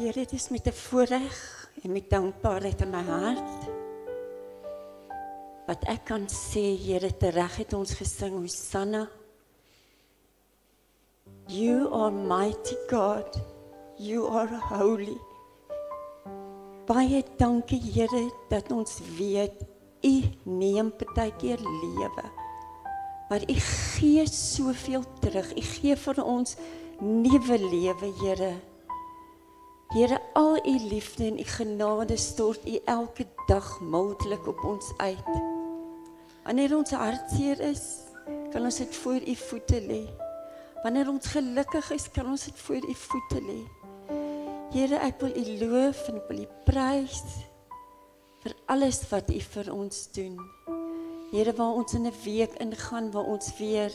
Here, dit is met 'n voorreg en met dankbaarheid in my hart. Wat ek kan sê, Here, tereg het ons gesing, Hosanna. You are mighty God. You are holy. Baie dankie, Here, dat ons weet, U neem partykeer lewe. Maar U gee soveel terug. U gee vir ons nuwe lewe, Here. Here, al U liefde en U genade stort U elke dag mildelik op ons uit. Wanneer ons hartseer is, kan ons dit voor U voete lê. Wanneer ons gelukkig is, kan ons dit voor U voete lê. Here, ek wil U loof en ek wil U prys vir alles wat U vir ons doen. Here, waar ons in 'n week ingaan, waar ons weer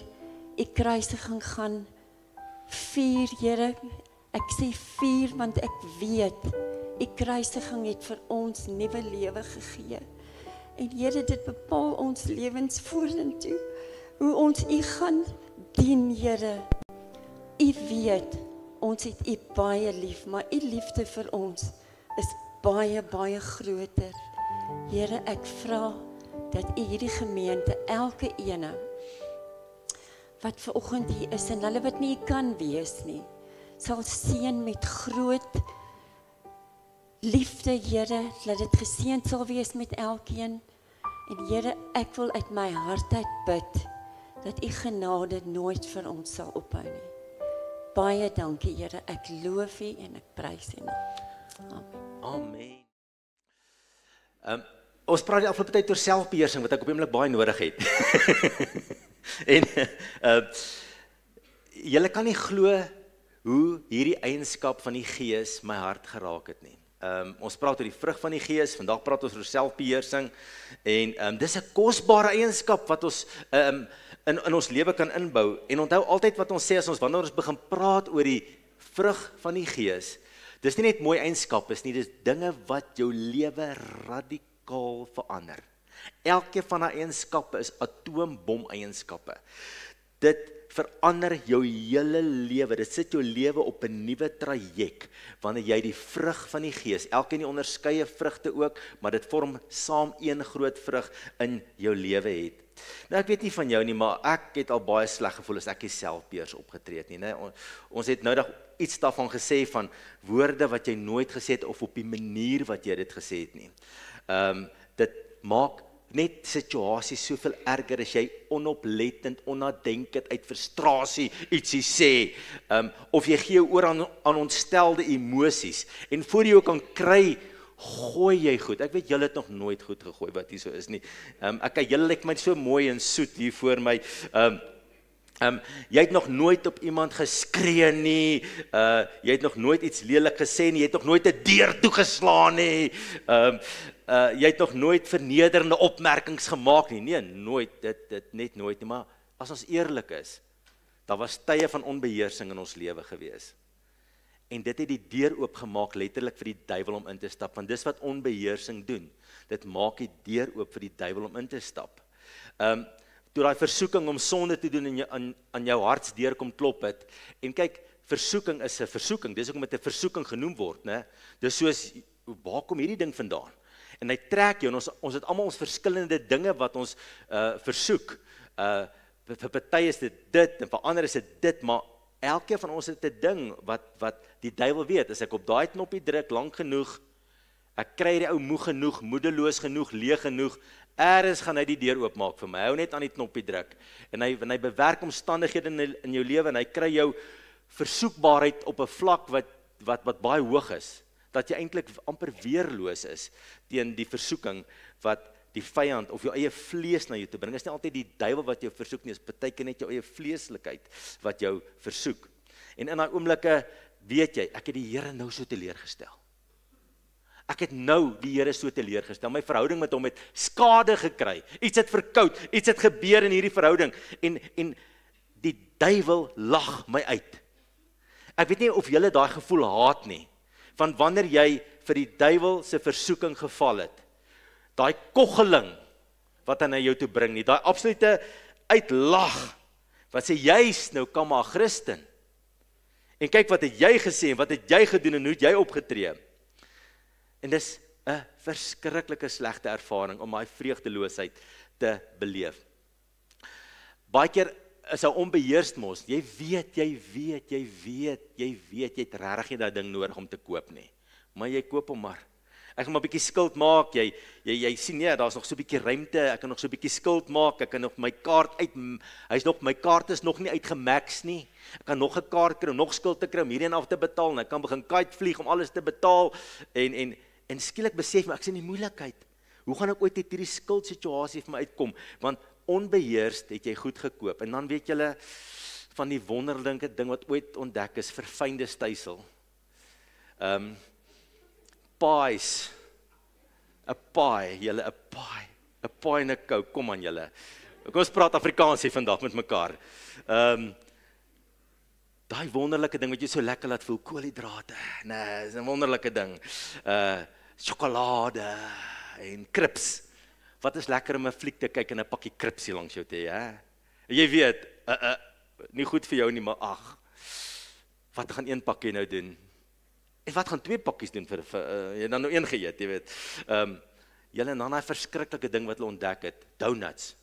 U kruisiging gaan vier, Here. Ek sê vier, want ek weet, U kruisiging het vir ons nuwe lewe gegee. En Here, dit bepaal ons lewens vorentoe, hoe ons U gaan dien, Here. U weet, ons het U baie lief, maar U liefde vir ons is baie, baie groter. Here, ek vra dat U hierdie gemeente, elke ene, wat vanoggend hier is, en hulle wat nie kan wees nie, sal seën met groot liefde, Here, dat dit geseënd sal wees met elkeen. En Here, ek wil uit my hart uit bid, dat U genade nooit vir ons sal ophou nie. Baie dankie, Here, ek loof U en ek prys U naam. Amen. Amen. Ons praat die afgelope tyd oor selfbeheersing, wat ek op die oomblik baie nodig het. En julle kan nie glo hoe hierdie eienskap van die Gees my hart geraak het nie. Ons praat oor die vrug van die Gees, vandag praat ons oor selfbeheersing, en dis 'n kosbare eienskap wat ons in ons lewe kan inbou. En onthou altyd wat ons sê as wanneer ons begin praat oor die vrug van die Gees, dis nie net mooi eienskappe nie, dis dinge wat jou lewe radikaal verander. Elke van daai eienskappe is atoombom eienskappe. Dit verander jou hele lewe, dit sit jou lewe op 'n nuwe traject, wanneer jy die vrug van die Gees, elkeen die onderskeie vrugte ook, maar dit vorm saam een groot vrug in jou lewe het. Nou ek weet nie van jou nie, maar ek het al baie sleg gevoel as ek nie selfbeheers opgetree het nie, né? Ons het nou iets daarvan gesê van woorde wat jy nooit gesê het, of op die manier wat jy dit gesê het nie. Dit maak net situasies soveel erger as jy onoplettend, onnadenkend, uit frustrasie ietsie sê, of jy gee oor aan ontstelde emosies, en voor jy ook kan kry, gooi jy goed. Ek weet, julle het nog nooit goed gegooi wat hier so is nie. Julle lyk my so mooi en soet hier voor my. Jy het nog nooit op iemand geskree nie, jy het nog nooit iets lelik gesê nie, jy het nog nooit 'n deur toegeslaan nie, jy het nog nooit vernederende opmerkings gemaak nie, nee, nooit, dit net nooit nie, maar as ons eerlik is, daar was tye van onbeheersing in ons lewe gewees, en dit het die deur oopgemaak, letterlik vir die duiwel om in te stap, want dis wat onbeheersing doen, dit maak die deur oop vir die duiwel om in te stap. Toe daai versoeking om sonde te doen aan jou hartsdeur kom klop het, en kyk, versoeking is 'n versoeking, dis ook met 'n versoeking genoem word, né? Dis soos, waar kom hierdie ding vandaan? En hy trek jou, en ons het almal ons verskillende dinge wat ons versoek, vir party is dit, en vir ander is dit, maar elkeen van ons het 'n ding, wat die duiwel weet, as ek op daai knoppie druk, lank genoeg, ek kry die ou moeg genoeg, moedeloos genoeg, leeg genoeg, eers gaan hy die deur oopmaak vir my, hou net aan die knoppie druk, en hy bewerk omstandighede in jou lewe, en hy kry jou versoekbaarheid op 'n vlak wat baie hoog is, dat jy eintlik amper weerloos is, teen die versoeking, wat die vyand, of jou eie vlees na jou te bring, is nie altyd die duiwel wat jou versoek nie, is partykeer net jou eie vleeslikheid, wat jou versoek, en in daai oomblikke, weet jy, ek het die Here nou so teleurgestel, ek het nou die Here so teleurgestel, my verhouding met hom het skade gekry, iets het verkoud, iets het gebeur in hierdie verhouding, en die duiwel lag my uit. Ek weet nie of julle daai gevoel haat nie, van wanneer jy vir die duiwel se versoeking geval het, daai koggeling, wat hy na jou toe bring nie, daai absolute uitlag, wat sê, jy's nou kan maar Christen, En kyk wat het jy gesê en wat het jy gedoen en hoe het jy opgetree. En dis 'n verskriklike slegte ervaring om daai vreugdeloosheid te beleef. Baie keer is hy onbeheerst mos. Jy weet jy het regtig nie daai ding nodig om te koop nie. Maar jy koop hom maar. Ek gaan maar 'n bietjie skuld maak. Jy sien nee, daar's nog so 'n bietjie ruimte. Ek kan nog so 'n bietjie skuld maak. Ek kan nog my kaart my kaart is nog nie uitgemax nie. Ek kan nog 'n kaart kry om nog skuld te kry om hierdie af te betaal en ek kan begin kite vlieg om alles te betaal en skielik besef ek is in die moeilikheid. Hoe gaan ek ooit uit hierdie skuldsituasie vir my uitkom? Want onbeheerst het jy goed gekoop. En dan weet julle van die wonderlike ding wat ooit ontdek is, verfynde stysel. Pies. 'n pie en 'n Coke, kom aan julle. Kom ons praat Afrikaans hier vandag met mekaar. Daai wonderlike ding wat jy so lekker laat voel, koolhidrate. Nee, is 'n wonderlike ding. Sjokolade en krips. Wat is lekker om 'n fliek te kyk en 'n pakkie krips hier langs jou te hê, hè? Jy weet, nie goed vir jou nie, maar ag. Wat gaan een pakkie nou doen? En wat gaan 2 pakkies doen vir jy dan nou een geëet, jy weet. Julle en dan daai verskriklike ding wat hulle ontdek het, donuts.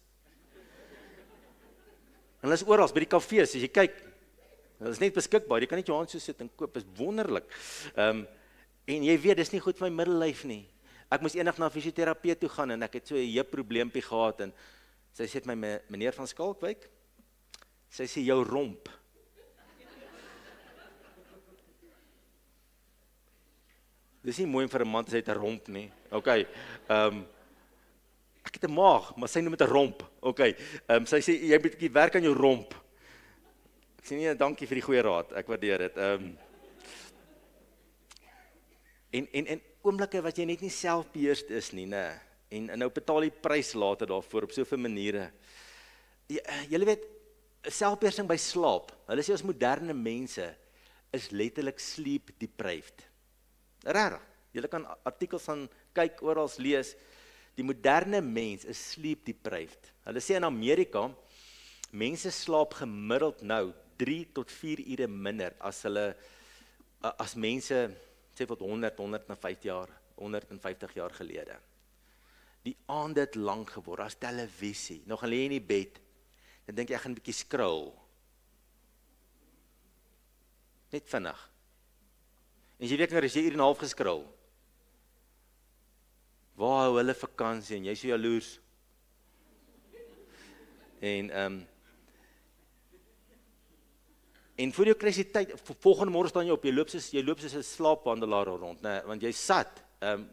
En hulle is oral by die kafees, as jy kyk, hulle is net beskikbaar, jy kan net jou hand so sit en koop, is wonderlik. En jy weet, dis nie goed vir my middellyf nie. Ek moes eendag na 'n fisioterapeut toe gaan en ek het so 'n heupprobleempie gehad en sy sê vir my, meneer van Skalkwyk, sy sê jou romp. Dis nie mooi vir 'n man as hy het 'n romp nie. Okay. Ek het 'n maag, maar sy noem dit 'n romp. Okay. Sy sê jy moet 'n bietjie werk aan jou romp. Ek sê nee, dankie vir die goeie raad. Ek waardeer dit. En oomblikke wat jy net nie selfbeheerst is nie, né? En nou betaal jy prys later daarvoor op soveel maniere. Julle weet, selfbeheersing by slaap. Hulle sê ons moderne mense is letterlik sleep deprived. Regtig. Julle kan artikels van kyk, oral lees. Die moderne mens is sleep deprived. Hulle sê in Amerika, mense slaap gemiddeld nou 3 tot 4 ure minder as mense sê wat 150 jaar gelede. Die aand het lank geword, as televisie, nog gaan lê in die bed, dan dink jy, ek gaan 'n bietjie scroll. Net vinnig. En jy weet nou, as jy 1 uur en 'n half gescroll, waar hou hulle vakansie, en jy is so jaloers. En voor jou kry jy tyd, volgende môre staan jy op, jy loop soos 'n slaapwandelaar rond, nee, want jy sat,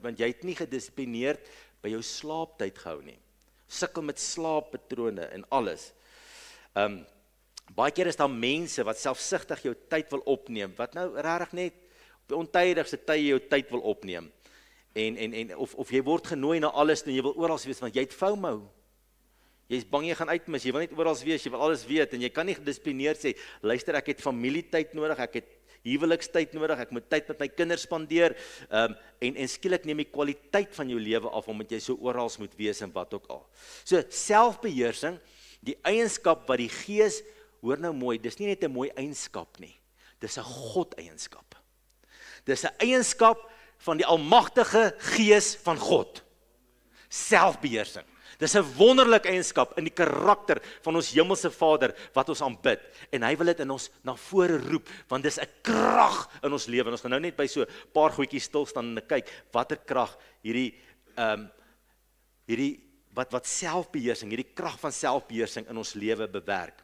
want jy het nie gedissiplineerd by jou slaaptyd gehou nie. Sukkel met slaappatrone en alles. Baie keer is daar mense wat selfsugtig jou tyd wil opneem, wat nou regtig net op die ontydigste tye jou tyd wil opneem. Of jy word genooi na alles en jy wil oral wees, want jy het FOMO. Jy is bang jy gaan uitmis, jy wil net oral wees, jy wil alles weet, en jy kan nie gedissiplineerd sê, luister, ek het familietyd nodig, ek het huwelikstyd nodig, ek moet tyd met my kinders spandeer, en skielik neem die kwaliteit van jou lewe af, omdat jy so oral moet wees en wat ook al. So, selfbeheersing, die eienskap wat die Gees, hoor nou mooi, dis nie net 'n mooi eienskap nie, dis 'n God-eienskap. Dis 'n eienskap van die almagtige Gees van God. Selfbeheersing. Dis 'n wonderlike eienskap in die karakter van ons hemelse Vader wat ons aanbid. En hy wil dit in ons na vore roep, want dis 'n krag in ons lewe. En ons gaan nou net by so 'n paar goedjies stil staan en kyk watter krag hierdie wat selfbeheersing, hierdie krag van selfbeheersing in ons lewe bewerk.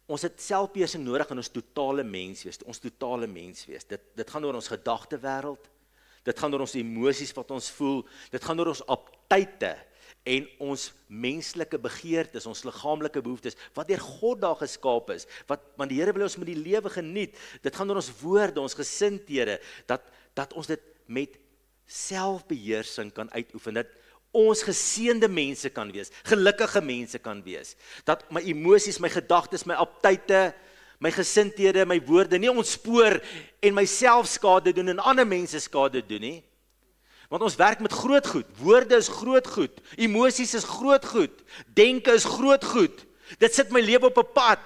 Ons het selfbeheersing nodig in ons totale menswees, Dit gaan oor ons gedagtewêreld, dit gaan oor ons emosies wat ons voel, dit gaan oor ons aptyte en ons menslike begeertes, ons liggaamlike behoeftes, wat deur God daar geskaap is, want die Here wil ons met die lewe geniet, dit gaan oor ons woorde, ons gesindhede, dat ons dit met selfbeheersing kan uitoefen, dat ons geseënde mense kan wees, gelukkige mense kan wees, dat my emosies, my gedagtes, my aptyte, my gesindhede, my woorde nie ontspoor en myself skade doen en ander mense skade doen nie. Want ons werk met groot goed, woorde is groot goed, emosies is groot goed, denke is groot goed. Dit sit my lewe op 'n pad.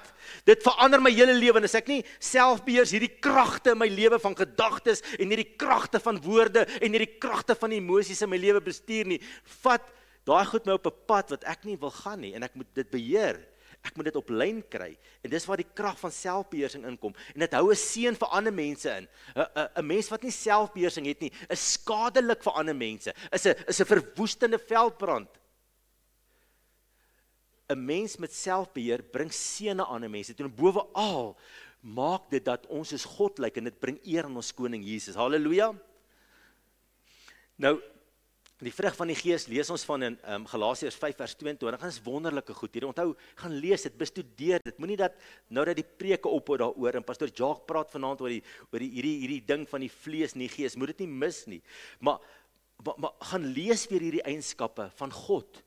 Dit verander my hele lewe en as ek nie selfbeheers hierdie kragte in my lewe van gedagtes en hierdie kragte van woorde en hierdie kragte van emosies in my lewe bestuur nie, vat daai goed my op 'n pad wat ek nie wil gaan nie en ek moet dit beheer. Ek moet dit op lyn kry. En dis waar die krag van selfbeheersing inkom. En dit hou 'n seën vir ander mense in. 'n Mens wat nie selfbeheersing het nie, is skadelik vir ander mense. Is 'n verwoestende veldbrand. 'n Mens met selfbeheer bring seën aan ander mense toe en bovenal maak dit dat ons is God lyk en dit bring eer aan ons koning Jesus. Halleluja. Nou die vrug van die Gees lees ons van in Galasiërs 5 vers 22, en is wonderlike goed hier. Onthou, gaan lees dit, bestudeer dit. Moenie dat nou dat die preke ophou daaroor en pastoor Jacques praat vanaand oor hierdie ding van die vlees en die Gees, moet dit nie mis nie. Maar gaan lees weer hierdie eienskappe van God.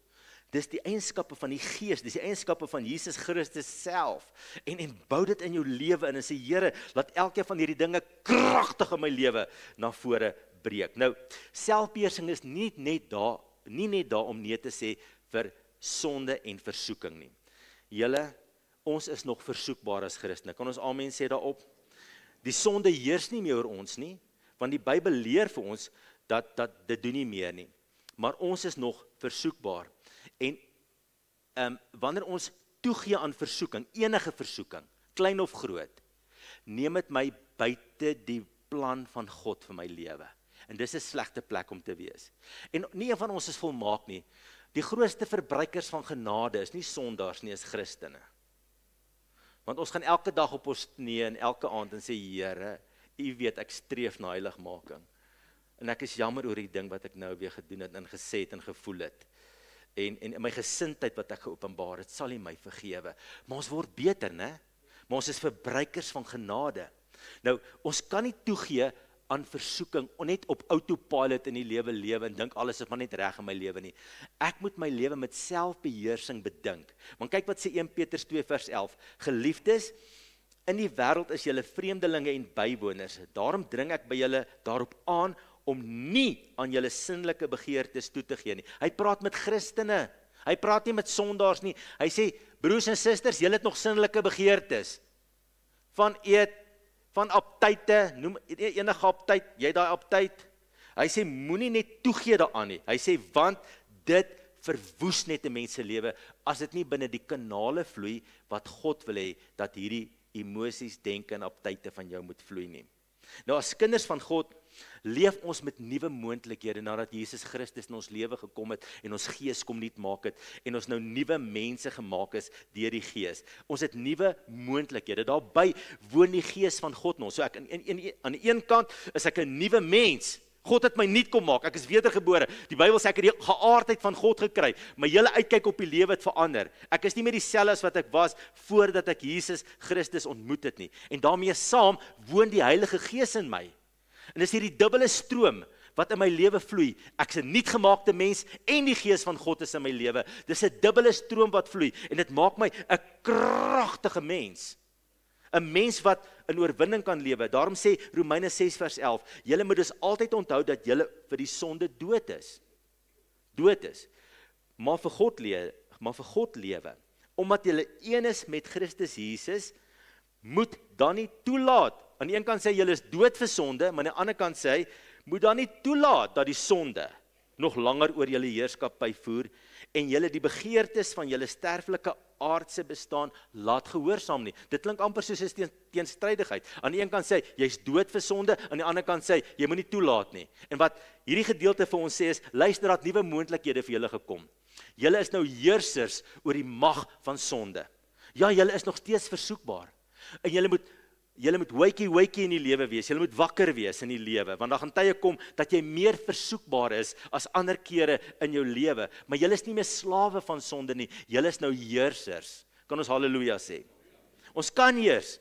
Dis die eienskappe van die Gees, dis die eienskappe van Jesus Christus self. En bou dit in jou lewe in en sê Here, laat elkeen van hierdie dinge kragtig in my lewe na vore breek. Nou, selfbeheersing is nie net daar om nee te sê vir sonde en versoeking nie. Julle, ons is nog versoekbaar as Christene. Kan ons amen sê daarop? Die sonde heers nie meer oor ons nie, want die Bybel leer vir ons dat dit doen nie meer nie. Maar ons is nog versoekbaar. En wanneer ons toegee aan versoeking, enige versoeking, klein of groot, neem dit my buite die plan van God vir my lewe. En dis 'n slegte plek om te wees. En nie een van ons is volmaak nie. Die grootste verbruikers van genade is nie sondaars nie, is Christene. Want ons gaan elke dag op ons knieë en elke aand en sê, Here, U weet ek streef na heiligmaking. En ek is jammer oor die ding wat ek nou weer gedoen het en gesê het en gevoel het. En my gesindheid wat ek geopenbaar het, sal U my vergewe. Maar ons word beter, né? Maar ons is verbruikers van genade. Nou, ons kan nie toegee aan versoeking, net op autopilot in die lewe en dink alles is maar net reg in my lewe nie. Ek moet my lewe met selfbeheersing bedink. Want kyk wat sê 1 Petrus 2 vers 11. Geliefdes, in die wêreld is julle vreemdelinge en bywoners. Daarom dring ek by julle daarop aan om nie aan julle sinnelike begeertes toe te gee nie. Hy praat met Christene. Hy praat nie met sondaars nie. Hy sê, broers en susters, julle het nog sinnelike begeertes. Van eet, van aptyte, noem enige aptyt, jy daai aptyt. Hy sê, moenie net toegee daaraan nie. Hy sê, want dit verwoes net 'n mens se lewe, as dit nie binne die kanale vloei, wat God wil hê, dat hierdie emosies, denke en aptyte van jou moet vloei nie. Nou as kinders van God, leef ons met nuwe moontlikhede, nadat Jesus Christus in ons lewe gekom het, en ons gees kom nuut maak het, en ons nou nuwe mense gemaak is, deur die gees. Ons het nuwe moontlikhede, daarby woon die gees van God in ons. So ek, aan die een kant, is ek 'n nuwe mens. God het my nuut kom maak, ek is wedergebore. Die Bybel sê ek het die geaardheid van God gekry. My hele uitkyk op die lewe het verander. Ek is nie meer dieselfde as wat ek was voordat ek Jesus Christus ontmoet het nie. En daarmee saam woon die Heilige Gees in my. En dis hierdie dubbele stroom wat in my lewe vloei. Ek is 'n nuutgemaakte mens en die Gees van God is in my lewe. Dis 'n dubbele stroom wat vloei en dit maak my 'n kragtige mens. 'n Mens wat in oorwinning kan lewe. Daarom sê Romeine 6 vers 11, julle moet dus altyd onthou dat julle vir die sonde dood is. Dood is. Maar vir God lewe. Omdat julle een is met Christus Jesus, moet dan nie toelaat. Aan die een kant sê julle is dood vir sonde, maar aan die ander kant sê hy, moet dan nie toelaat dat die sonde nog langer oor julle heerskappy voer en julle die begeertes van julle sterflike aardse bestaan laat gehoorsaam nie. Dit klink amper soos 'n teenstrydigheid. Aan die een kant sê jy's dood vir sonde, aan die ander kant sê jy moet nie toelaat nie. En wat hierdie gedeelte vir ons sê is, luister, dat nuwe moontlikhede vir julle gekom. Julle is nou heersers oor die mag van sonde. Ja, julle is nog steeds versoekbaar. En julle moet wakey in die lewe wees, julle moet wakker wees in die lewe, want daar gaan tye kom dat jy meer versoekbaar is as ander kere in jou lewe, maar julle is nie meer slawe van sonde nie, julle is nou heersers. Kan ons halleluja sê? Ons kan heers,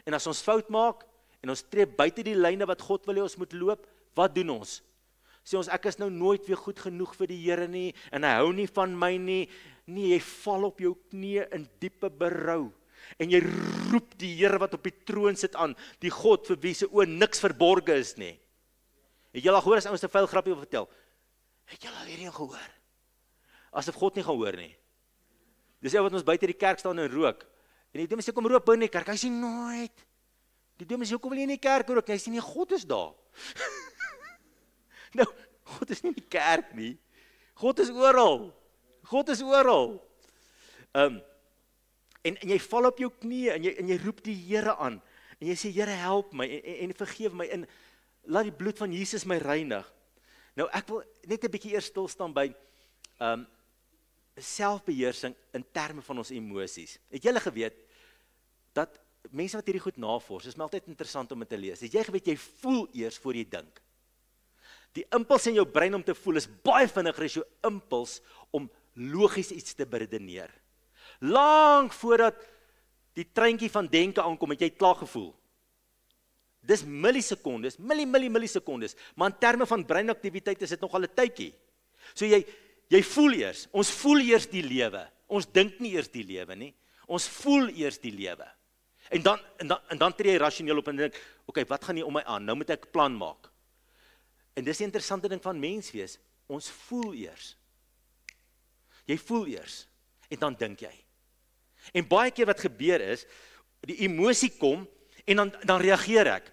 en as ons fout maak, en ons tree buite die lyne wat God wil hê ons moet loop, wat doen ons? Sê ons, ek is nou nooit weer goed genoeg vir die Here nie, en hy hou nie van my nie, jy val op jou knieë in diepe berou, en jy roep die Here wat op die troon sit aan, die God vir wie se oë niks verborge is nie. Het julle al gehoor as ouens 'n vuil grappie wil vertel? Het julle al hierdie gehoor? Asof God nie gehoor nie. Dis ou wat ons buite die kerk staan en rook, En die dominee sê, kom roep in die kerk. Hy sê, nooit. Die dominee sê, hoekom wil jy in die kerk rook? Hy sê, nee, God is daar. Nou, God is nie in die kerk nie. God is oral. God is oral. En jy val op jou knieë en jy roep die Here aan. En jy sê, Here, help my en vergeef my en laat die bloed van Jesus my reinig. Nou, ek wil net 'n bietjie eers stil staan by selfbeheersing in terme van ons emosies. Het julle geweet dat mense wat hierdie goed navors, is my altyd interessant om dit te lees. Het jy geweet jy voel eers voor jy dink? Die impuls in jou brein om te voel is baie vinniger as jou impuls om logies iets te beredeneer. Lank voordat die treintjie van denke aankom, het jy klaar gevoel. Dis millisekondes, millisekondes, maar in terme van breinaktiwiteit is dit nogal 'n tydjie. So jy voel eers, ons voel eers die lewe. Ons dink nie eers die lewe nie. Ons voel eers die lewe. En dan tree jy rasioneel op en dink, okay, wat gaan hier om my aan? Nou moet ek 'n plan maak. En dis die interessante ding van mens wees. Ons voel eers. Jy voel eers en dan dink jy. En baie keer wat gebeur is, die emosie kom en dan reageer ek.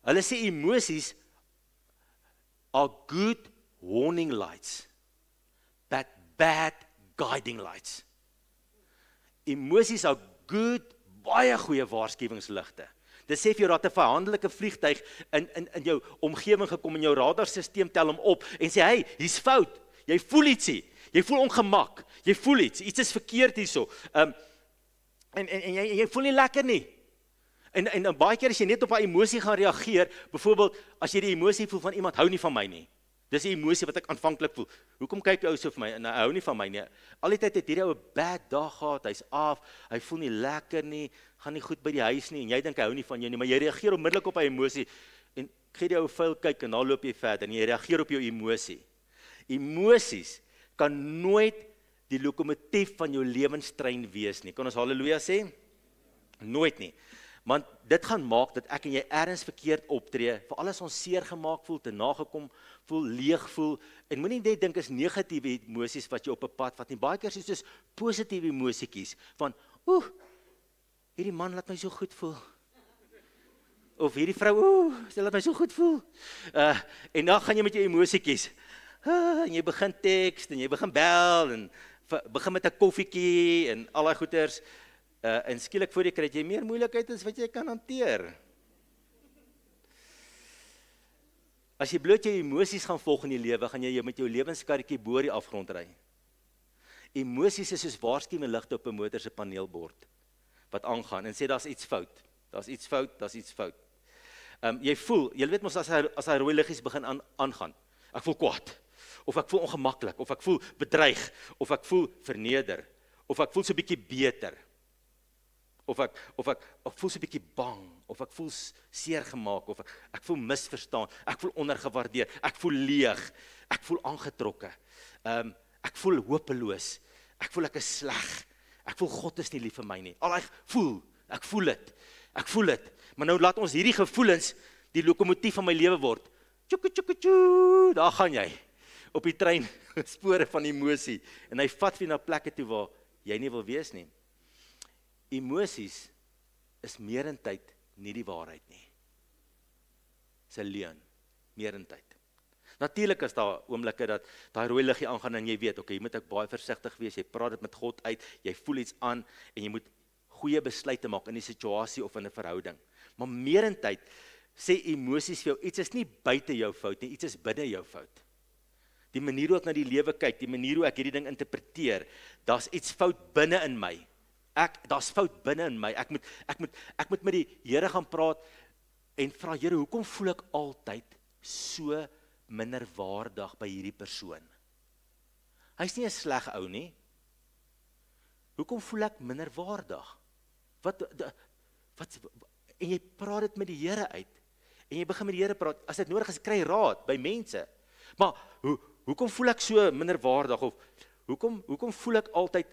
Hulle sê emosies are good warning lights, but bad guiding lights. Emosies are good, baie goeie waarskuwingsligte. Dit sê vir jou dat 'n vyandelike vliegtuig in jou omgewing gekom en jou radarstelsel tel hom op en sê, hey, hier's fout. Jy voel ietsie. Jy voel ongemak. Jy voel iets is verkeerd hierso. En jy voel nie lekker nie. En baie keer as jy net op 'n emosie gaan reageer, byvoorbeeld as jy die emosie voel van iemand hou nie van my nie. Dis 'n emosie wat ek aanvanklik voel. Hoekom kyk jy ou so vir my en hy hou nie van my nie? Al die tyd het hierdie ou 'n bad dag gehad, hy's af, hy voel nie lekker nie, gaan nie goed by die huis nie en jy dink hy hou nie van jou nie, maar jy reageer onmiddellik op 'n emosie en gee die ou vuil kyk en dan loop jy verder en jy reageer op jou emosie. Emosies kan nooit die lokomotief van jou lewenstrein wees nie. Kan ons haleluja sê? Nooit nie. Want dit gaan maak dat ek en jy ergens verkeerd optree, veral as ons seer gemaak voel, te nagekom voel, leeg voel, en moenie net dink is negatiewe emosies wat jy op 'n pad vat nie. Baie keer is dit soos positiewe emosietjies van, hierdie man laat my so goed voel. Of hierdie vrou, sy laat my so goed voel. En dan gaan jy met jou emosietjies. En jy begin teks en jy begin bel en begin met 'n koffietjie en al daai goeters. En skielik voor jy kry jy meer moeilikheid as wat jy kan hanteer. As jy bloot jou emosies gaan volg in die lewe, gaan jy met jou lewenskarretjie bo die afgrond ry. Emosies is soos waarskuwingsligte op 'n motor se paneelbord wat aangaan en sê daar's iets fout. Daar's iets fout, daar's iets fout. Jy voel, jy weet mos as hy rooi liggies begin aangaan. Ek voel kwaad. Of ek voel ongemaklik, of ek voel bedreig, of ek voel verneder, of ek voel so 'n bietjie beter. Of ek voel so 'n bietjie bang, of ek voel seer gemaak, of ek voel misverstaan, ek voel ondergewaardeer, ek voel leeg, ek voel aangetrokke, ek voel hopeloos, ek voel ek is sleg, ek voel God is nie lief vir my nie. Al ek voel dit, maar nou laat ons hierdie gevoelens die lokomotief van my lewe word. Tjoeke, daar gaan jy, op die trein, spore van emosie, en hy vat vir na plekke toe waar jy nie wil wees nie. Emosies is meerentyd nie die waarheid nie. Dis 'n leuen, meerentyd. Natuurlik is daar oomblikke dat daai rooi liggie aangaan en jy weet, jy moet ek baie versigtig wees, jy praat dit met God uit, jy voel iets aan en jy moet goeie besluite maak in die situasie of in 'n verhouding. Maar meerentyd sê emosies vir jou, iets is nie buite jou fout nie, iets is binne jou fout. Die manier hoe ek na die lewe kyk, die manier hoe ek hierdie ding interpreteer, daar's iets fout binne in my. Daar's fout binne in my. Ek moet met die Here gaan praat en vra, Here, hoekom voel ek altyd so minderwaardig by hierdie persoon? Hy's nie 'n sleg ou nie. Hoekom voel ek minderwaardig? En jy praat dit met die Here uit. En jy begin met die Here praat. As dit nodig is, kry raad by mense. Maar hoekom voel ek so minderwaardig of hoekom voel ek altyd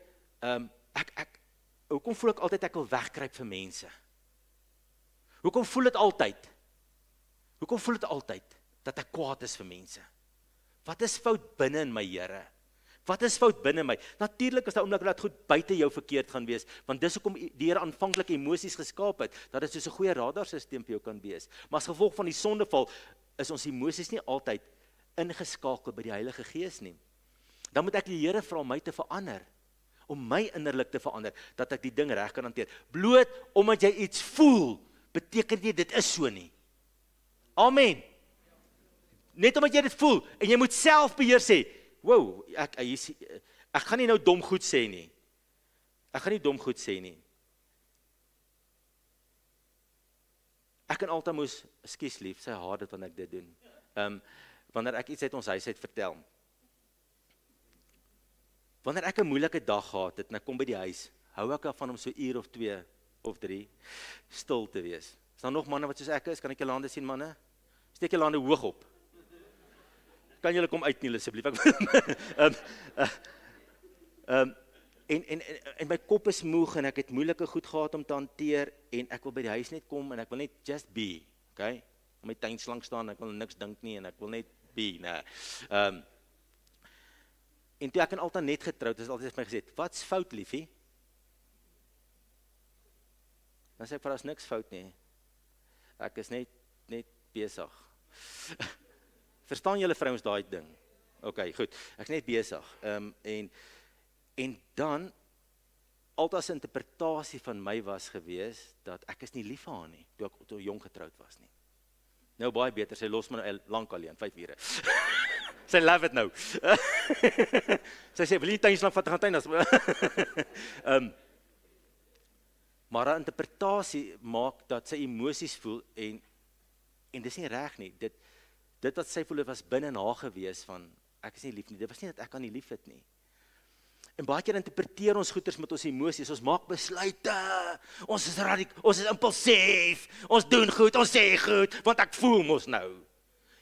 hoekom voel ek altyd ek wil wegkruip vir mense? Hoekom voel dit altyd dat ek kwaad is vir mense? Wat is fout binne in my, Here? Wat is fout binne my? Natuurlik is daar oomblik dat goed buite jou verkeerd gaan wees, want dis hoekom die Here aanvanklik emosies geskaap het, dat dit soos 'n goeie radarstelsel vir jou kan wees. Maar as gevolg van die sondeval is ons emosies nie altyd ingeskakel by die Heilige Gees nie. Dan moet ek die Here vra om my te verander, om my innerlik te verander, dat ek die ding reg kan hanteer. Bloot omdat jy iets voel, beteken nie dit is so nie. Amen. Net omdat jy dit voel, en jy moet self beheer sê, wow, ek gaan nie nou dom goed sê nie. Ek gaan nie dom goed sê nie. Ek en Alta moes, ekskuus lief, sy haat dit wanneer ek dit doen. Wanneer ek iets uit ons huis uit vertel. Wanneer ek 'n moeilike dag gehad het, en ek kom by die huis, hou ek af van om so 1 uur of 2 of 3 stil te wees. Is daar nog manne wat soos ek is? Kan ek julle hande sien, manne? Steek julle hande hoog op. Kan julle kom uitkniel asseblief? En my kop is moeg en ek het moeilike goed gehad om te hanteer en ek wil by die huis net kom en ek wil net just be, okay? Om my tuinslang staan, ek wil niks dink nie en ek wil net be, nee. En toe ek en Alta net getroud, is altyd vir my gesê, wat's fout, liefie? Dan sê ek, vir as niks fout nie. Ek is net besig. Verstaan julle vrouens daai ding? Ok, goed. Ek is net besig. En dan, Alta se interpretasie van my was gewees, dat ek is nie lief vir haar nie, toe ek jong getroud was nie. Nou baie beter, sy los my nou lank alleen, 5 ure. Sy love it nou. Sy sê, wil jy tuinslang vat, gaan tuin, maar haar interpretasie maak dat sy emosies voel, en dis nie reg nie, dit wat sy voel, het was binne in haar gewees, van, ek is nie lief nie, dit was nie dat ek aan nie lief het nie. En baie keer interpreteer ons goeders met ons emosies, ons maak besluite, ons is impulsief, ons doen goed, ons sê goed, want ek voel mos nou.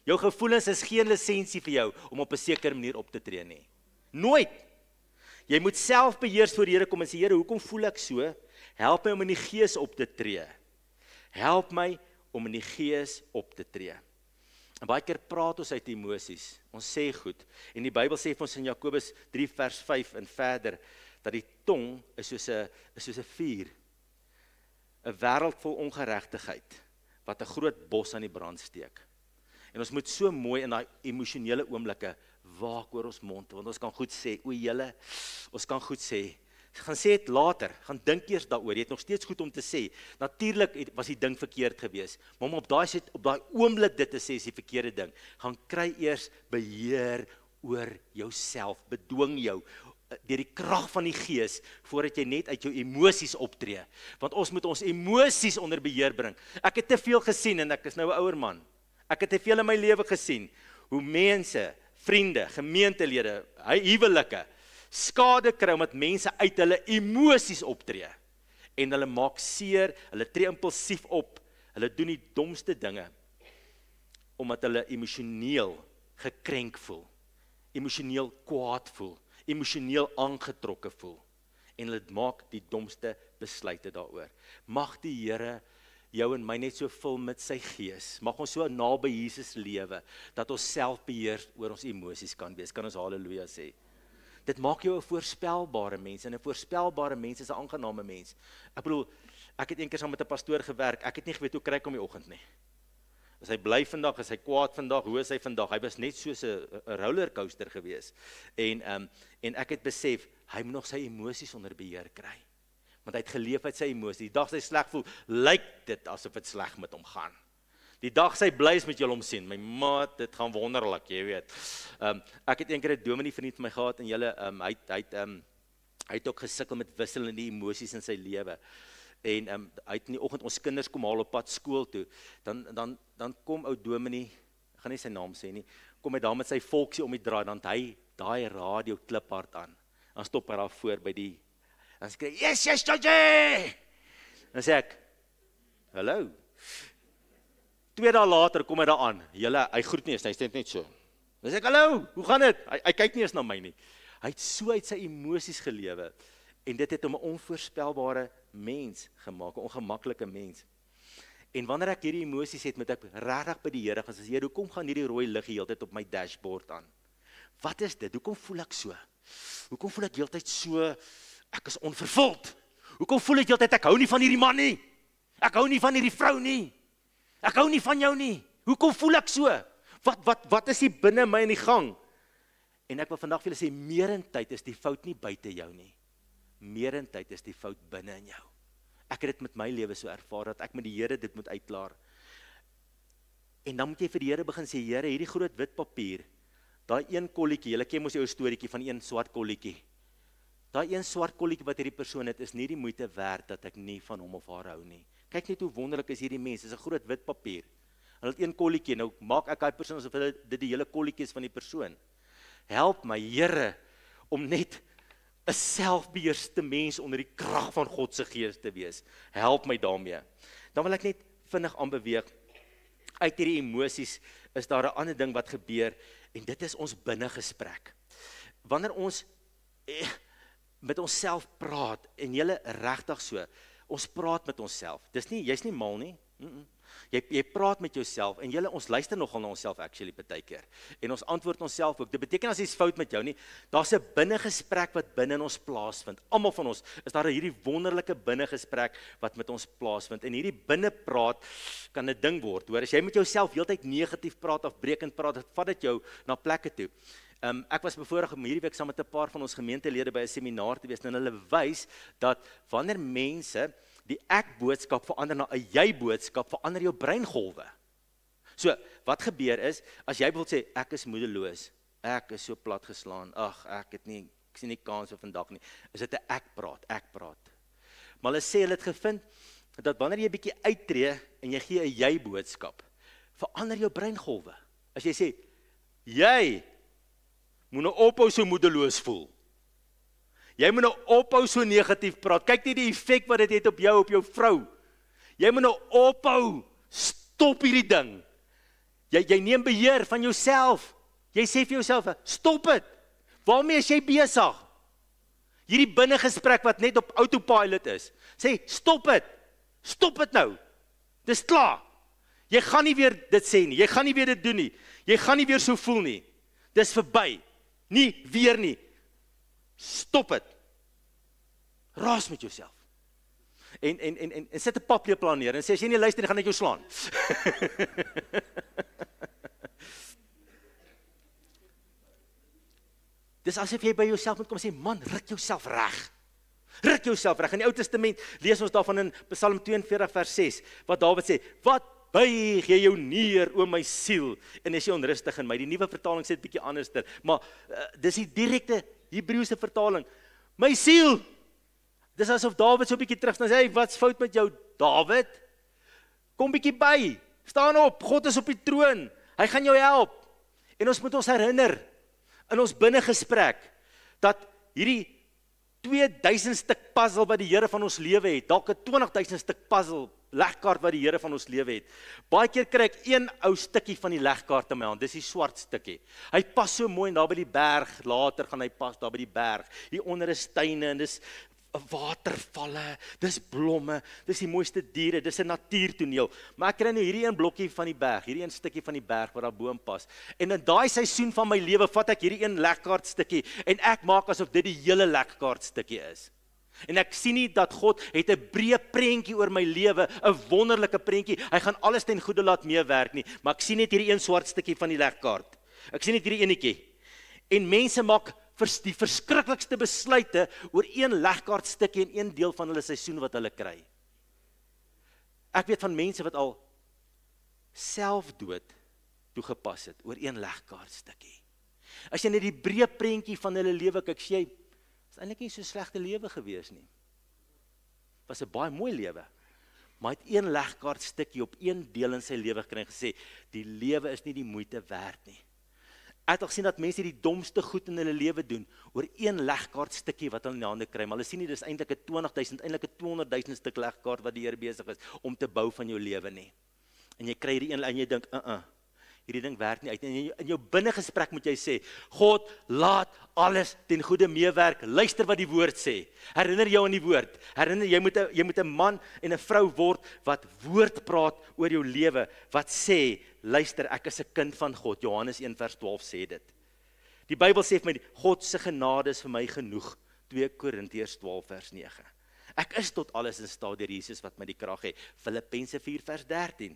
Jou gevoelens is geen lisensie vir jou, om op 'n sekere manier op te tree nie. Nooit. Jy moet self beheers voor die Here kom en sê, Here, hoekom voel ek so? Help my om in die Gees op te tree. Help my om in die Gees op te tree. En baie keer praat ons uit emosies, ons sê goed, en die Bybel sê vir ons in Jakobus 3 vers 5 en verder, dat die tong is soos 'n vuur, 'n wêreld vol ongeregtigheid, wat 'n groot bos aan die brand steek. En ons moet so mooi in daai emosionele oomblikke waak oor ons mond, want ons kan goed sê, o Julle, ons kan goed sê, gaan sê dit later, gaan dink eers daaroor, jy het nog steeds goed om te sê, natuurlik was die ding verkeerd gewees, maar om op daai oomblik dit te sê, is die verkeerde ding, gaan kry eers beheer oor jouself, bedwing jou, deur die krag van die Gees, voordat jy net uit jou emosies optree, want ons moet ons emosies onder beheer bring. Ek het te veel gesien, en ek is nou 'n ouer man, ek het te veel in my lewe gesien, hoe mense, vriende, gemeentelede, huwelike, skade kry, omdat mense uit hulle emosies optree, en hulle maak seer, hulle tree impulsief op, hulle doen die domste dinge, omdat hulle emosioneel gekrenk voel, emosioneel kwaad voel, emosioneel aangetrokke voel, en hulle maak die domste besluite daaroor. Mag die Here jou en my net so vul met sy Gees, mag ons so naby Jesus lewe, dat ons selfbeheer oor ons emosies kan wees, kan ons halleluja sê. Dit maak jou 'n voorspelbare mens, en 'n voorspelbare mens is 'n aangename mens. Ek bedoel, ek het eendag saam met 'n pastoor gewerk, ek het nie geweet hoe kry ek hom die oggend nie. Is hy bly vandag, is hy kwaad vandag, hoe is hy vandag? Hy was net soos 'n rollercoaster gewees. En ek het besef, hy moet nog sy emosies onder beheer kry. Want hy het geleef uit sy emosies. Die dag sy sleg voel, lyk dit asof dit sleg met hom gaan. Die dag sy bly is met julle om sien, my maat, dit gaan wonderlik, jy weet. Ek het eendag 'n dominee vriend van my gehad, en julle, hy het ook gesukkel met wisselende emosies in sy lewe. En hy het in die oggend ons kinders kom haal op pad skool toe, dan kom ou dominee, ek gaan nie sy naam sê nie, kom hy daar met sy volksie om die draai, dan hy daai radio kliphard aan, dan stop hy daar voor by die, dan sê hy, yes, Georgie! Dan sê ek, hallo, 2 dae later kom hy daar aan, hy groet nie eens, hy sê net so, dan sê ek, hallo, hoe gaan dit? Hy kyk nie eens na my nie, hy het so uit sy emosies gelewe, en dit het hom 'n onvoorspelbare mens gemaak, 'n ongemaklike mens. En wanneer ek hierdie emosies het, moet ek regtig by die Here gaan sê, Here, hoekom gaan hierdie rooi lig die hele tyd op my dashboard aan? Wat is dit? Hoekom voel ek so? Hoekom voel ek heeltyd so, ek is onvervuld? Hoekom voel ek heeltyd, ek hou nie van hierdie man nie? Ek hou nie van hierdie vrou nie? Ek hou nie van jou nie? Hoekom voel ek so? Wat is hier binne my in die gang? En ek wil vandag vir julle sê, meerentyd is die fout nie buite jou nie. Meerentyd is die fout binne in jou. Ek het dit met my lewe so ervaar, dat ek met die Here dit moet uitklaar. En dan moet jy vir die Here begin sê, Here, hierdie groot wit papier, daai een kolletjie, julle ken mos jou storieetjie van een swart kolletjie. Daai een swart kolletjie wat hierdie persoon het, is nie die moeite werd dat ek nie van hom of haar hou nie. Kyk net hoe wonderlik is hierdie mens, dis 'n groot wit papier. Hulle het een kolletjie, nou maak ek daai persoon asof dit die hele kolletjie is van die persoon. Help my, Here, om net 'n selfbeheerste mens onder die krag van God se gees te wees. Help my daarmee. Dan wil ek net vinnig aanbeweeg. Uit hierdie emosies is daar 'n ander ding wat gebeur, en dit is ons binnegesprek. Wanneer ons met onsself praat, en julle regtig so, ons praat met onsself. Jy's nie mal nie. Jy praat met jouself, en ons luister nogal na onsself actually baie keer. En ons antwoord onsself ook. Dit beteken as iets fout met jou nie, daar's 'n binnegesprek wat binne in ons plaasvind. Almal van ons is daar hierdie wonderlike binnegesprek wat met ons plaasvind. En hierdie binnepraat kan 'n ding word. Hoor, as jy met jouself heeltyd negatief praat of breekend praat, dit vat dit jou na plekke toe. Ek was bevoorreg om hierdie week saam met 'n paar van ons gemeentelede by 'n seminar te wees, en hulle wys dat wanneer mense die ek-boodskap verander na 'n jy-boodskap, verander jou breingolwe. So, wat gebeur is, as jy wil sê, ek is moedeloos, ek is so plat geslaan, ek sien nie kans vir vandag nie, is dit 'n ek praat. Maar hulle sê, hulle het gevind, dat wanneer jy 'n bietjie uittreë, en jy gee 'n jy-boodskap, verander jou breingolwe. As jy sê, jy moet nou ophou so moedeloos voel. Jy moet nou ophou so negatief praat. Kyk net die effek wat dit het op jou, op jou vrou. Jy moet nou ophou. Stop hierdie ding. Jy neem beheer van jouself. Jy sê vir jouself, stop dit. Waarmee is jy besig? Hierdie binnegesprek wat net op autopilot is. Sê, stop dit. Stop dit nou. Dis klaar. Jy gaan nie weer dit sê nie. Jy gaan nie weer dit doen nie. Jy gaan nie weer so voel nie. Dis verby. Nie weer nie. Stop het. Raas met jouself. En sit 'n papleplan neer en sê, as jy nie luister, dan gaan ek jou slaan. Dis asof jy by jouself moet kom en sê, man, ruk jouself reg. Ruk jouself reg. In die Ou Testament lees ons daarvan in Psalm 42 vers 6, wat Dawid sê, wat buig jy jou neer, o my siel, en is jy onrustig in my. Die nuwe vertaling sê dit bietjie anderster, maar dis die direkte Hebreëse vertaling. My siel. Dis asof Dawid so 'n bietjie terug sê, wat's fout met jou, Dawid? Kom bietjie by. Staan op. God is op die troon. Hy gaan jou help. En ons moet ons herinner in ons binnegesprek dat hierdie 2000 stuk puzzle wat die Here van ons lewe het, dalk 'n 20000 stuk puzzle legkaart wat die Here van ons lewe het. Baie keer kry ek een ou stukkie van die legkaart in my hand, dis die swart stukkie. Hy pas so mooi en daar by die berg, later gaan hy pas daar by die berg. Hier onder is tuine en dis watervalle, dis blomme, dis die mooiste diere, dis 'n natuurtoneel. Maar ek kry nou hierdie een blokkie van die berg, hierdie een stukkie van die berg wat daar bo pas. En in daai seisoen van my lewe vat ek hierdie een legkaart stukkie en ek maak asof dit die hele legkaart stukkie is. En ek sien nie dat God het 'n breë prentjie oor my lewe, 'n wonderlike prentjie. Hy gaan alles ten goeie laat meewerk nie, maar ek sien net hierdie een swart stukkie van die legkaart. Ek sien net hierdie enetjie. En mense maak die verskriklikste besluite oor een legkaart stukkie en een deel van hulle seisoen wat hulle kry. Ek weet van mense wat al selfdood toegepas het oor een legkaart stukkie. As jy net die breë prentjie van hulle lewe kyk, sê jy, is eintlik nie so slegte lewe gewees nie. Was 'n baie mooi lewe. Maar hy het een legkaart stukkie op een deel in sy lewe gekry en gesê, die lewe is nie die moeite werd nie. Ek het al gesien dat mense die domste goed in hulle lewe doen oor een legkaart stukkie wat hulle in die hande kry, maar hulle sien nie dis eintlik 'n 20000, eintlik 'n 200000 stuk legkaart wat die Here besig is om te bou van jou lewe nie. En jy kry hierdie een en jy dink, hierdie ding werk nie uit. En in jou binnegesprek moet jy sê, God, laat alles ten goeie meewerk. Luister wat die woord sê. Herinner jou aan die woord. Herinner, jy moet 'n man en 'n vrou word wat woord praat oor jou lewe, wat sê, luister, ek is 'n kind van God. Johannes 1 vers 12 sê dit. Die Bybel sê vir my, God se genade is vir my genoeg. 2 Korintiërs 12 vers 9. Ek is tot alles in staat deur Jesus wat my die krag gee. Filippense 4 vers 13.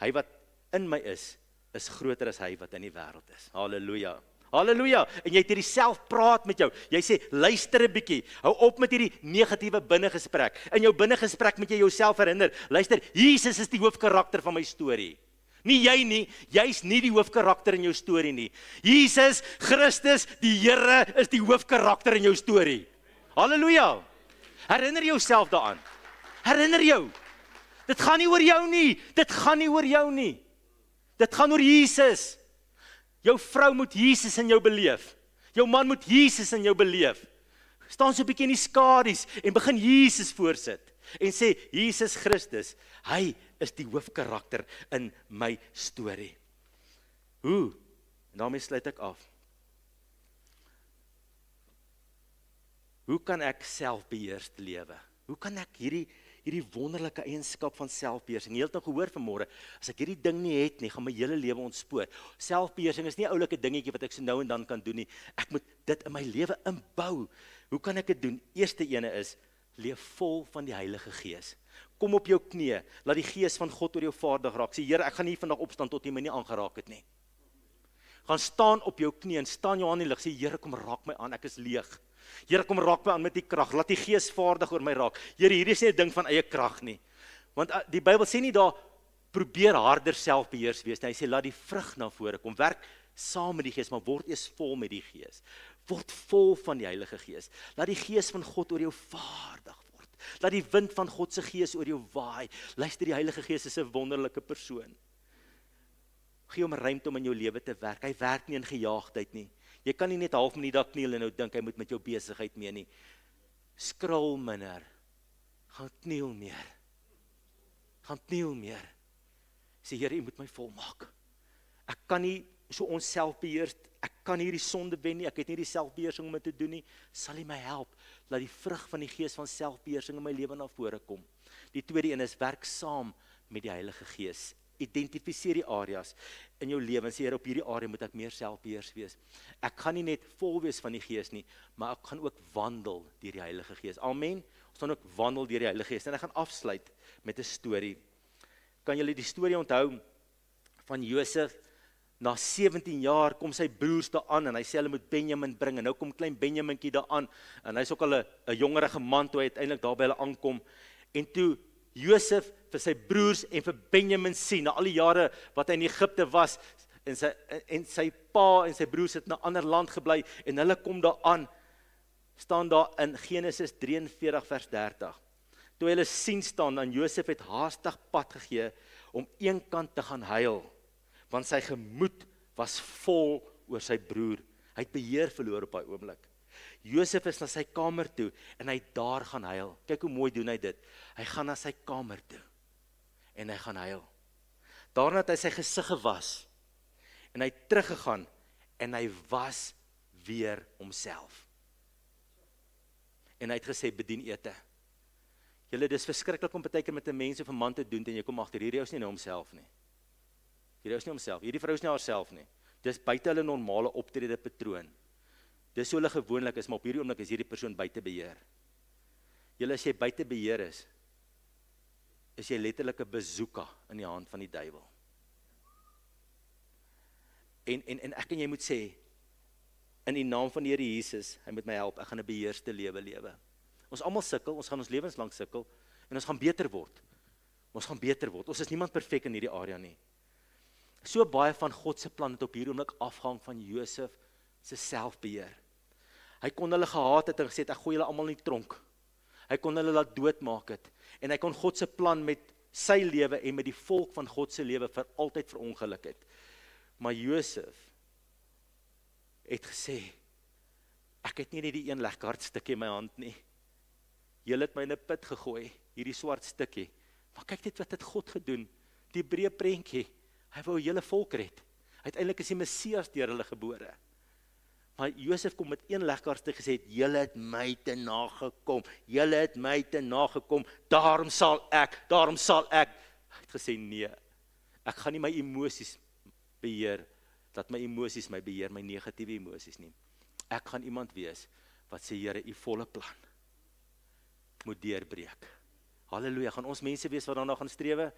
Hy wat in my is groter as hy wat in die wêreld is. Halleluja. Halleluja. En jy het hierdie selfpraat met jou. Jy sê, luister 'n bietjie. Hou op met hierdie negatiewe binnegesprek. In jou binnegesprek moet jy jouself herinner. Luister, Jesus is die hoofkarakter van my storie. Nie jy nie, jy's nie die hoofkarakter in jou storie nie. Jesus Christus, die Here, is die hoofkarakter in jou storie. Halleluja. Herinner jouself daaraan. Herinner jou. Dit gaan nie oor jou nie. Dit gaan nie oor jou nie. Dit gaan oor Jesus. Jou vrou moet Jesus in jou beleef. Jou man moet Jesus in jou beleef. Staan so 'n bietjie in die skadu's en begin Jesus voorsit. En sê, Jesus Christus, hy is die hoofkarakter in my storie. Hoe? En daarmee sluit ek af. Hoe kan ek selfbeheerst lewe? Hoe kan ek hierdie wonderlike eienskap van selfbeheersing, jy het nou gehoor vanmôre, as ek hierdie ding nie het nie, gaan my hele lewe ontspoor. Selfbeheersing is nie 'n oulike dingetjie wat ek so nou en dan kan doen nie. Ek moet dit in my lewe inbou. Hoe kan ek dit doen? Eerste ene is, leef vol van die Heilige Gees. Kom op jou knieë, laat die Gees van God oor jou vaardig raak. Sê, Here, ek gaan nie vandag opstaan tot jy my nie aangeraak het nie. Gaan staan op jou knieë en staan jou aan die lig. Sê, Here, kom raak my aan, ek is leeg. Here, kom raak my aan met die krag. Laat die Gees vaardig oor my raak. Here, hierdie is nie 'n ding van eie krag nie. Want die Bybel sê nie daar probeer harder selfbeheers wees nie. Hy sê laat die vrug na vore kom. Werk saam met die Gees, maar word eers vol met die Gees. Word vol van die Heilige Gees. Laat die Gees van God oor jou vaardig word. Laat die wind van God se Gees oor jou waai. Luister, die Heilige Gees is 'n wonderlike persoon. Gee hom ruimte om in jou lewe te werk. Hy werk nie in gejaagdheid nie. Jy kan nie net half minuut daar kniel en nou dink hy moet met jou besigheid mee nie. Skrul minder. Gaan kniel meer. Gaan kniel meer. Sê, Here, U moet my volmaak. Ek kan nie so onselfbeheers, ek kan nie hierdie sonde wen nie, ek het nie die selfbeheersing om dit te doen nie. Sal U my help, laat die vrug van die Gees van selfbeheersing in my lewe na vore kom. Die tweede een is, werk saam met die Heilige Gees. Identifiseer die areas in jou lewe en sê, Here, op hierdie area moet ek meer selfbeheers wees. Ek gaan nie net vol wees van die Gees nie, maar ek gaan ook wandel deur die Heilige Gees. Amen. Ons gaan ook wandel deur die Heilige Gees. En ek gaan afsluit met 'n storie. Kan julle die storie onthou van Josef? Na 17 jaar kom sy broers daaraan en hy sê hulle moet Benjamin bring en nou kom klein Benjaminkie daaraan en hy's ook al 'n jongerige man toe hy uiteindelik daar by hulle aankom. En toe Josef vir sy broers en vir Benjamin sien, na al die jare wat hy in Egipte was, en sy pa en sy broers het in 'n ander land gebly, en hulle kom daaraan, staan daar in Genesis 43 vers 30. Toe hulle sien staan, dan Josef het haastig pad gegee, om een kant te gaan huil, want sy gemoed was vol oor sy broer. Hy het beheer verloor op daai oomblik. Josef is na sy kamer toe, en hy daar gaan huil. Kyk hoe mooi doen hy dit. Hy gaan na sy kamer toe, en hy gaan huil. Daarna het hy sy gesig gewas, en hy het teruggegaan, en hy was weer homself. En hy het gesê, bedien ete. Julle, dis verskriklik om baie keer met 'n mens of 'n man te doen, en jy kom agter, hierdie ou is nie nou homself nie. Hierdie ou is nie homself, hierdie vrou is nie haarself nie. Dis buite hulle normale optrede patroon. Dis so hulle gewoonlik is, maar op hierdie oomblik is hierdie persoon buite beheer. Julle, as jy buite beheer is jy letterlik 'n bazooka in die hand van die duiwel. En ek en jy moet sê, in die naam van die Here Jesus, hy moet my help, ek gaan 'n beheerste lewe lewe. Ons almal sukkel, ons gaan ons lewenslang sukkel, en ons gaan beter word. Ons gaan beter word. Ons is niemand perfek in hierdie area nie. So baie van God se plan het op hierdie oomblik afhang van Josef se selfbeheer. Hy kon hulle gehaat het en gesê, ek gooi julle almal in die tronk. Hy kon hulle laat doodmaak het. En hy kon God se plan met sy lewe en met die volk van God se lewe vir altyd verongeluk het. Maar Josef het gesê, ek het nie net die een lekker hart stukkie in my hand nie. Julle het my in 'n put gegooi, hierdie swart stukkie. Maar kyk net wat het God gedoen. Die breë prentjie. Hy wou hele volk red. Uiteindelik is die Messias deur hulle gebore. Maar Josef kom met een legkaartjie gesê, julle het my te nagekom. Julle het my te nagekom. Daarom sal ek. Hy het gesê nee. Ek gaan nie my emosies beheer dat my emosies my beheer, my negatiewe emosies nie. Ek gaan iemand wees wat sê, Here, u volle plan moet deurbreek. Halleluja, gaan ons mense wees wat daarna gaan strewe?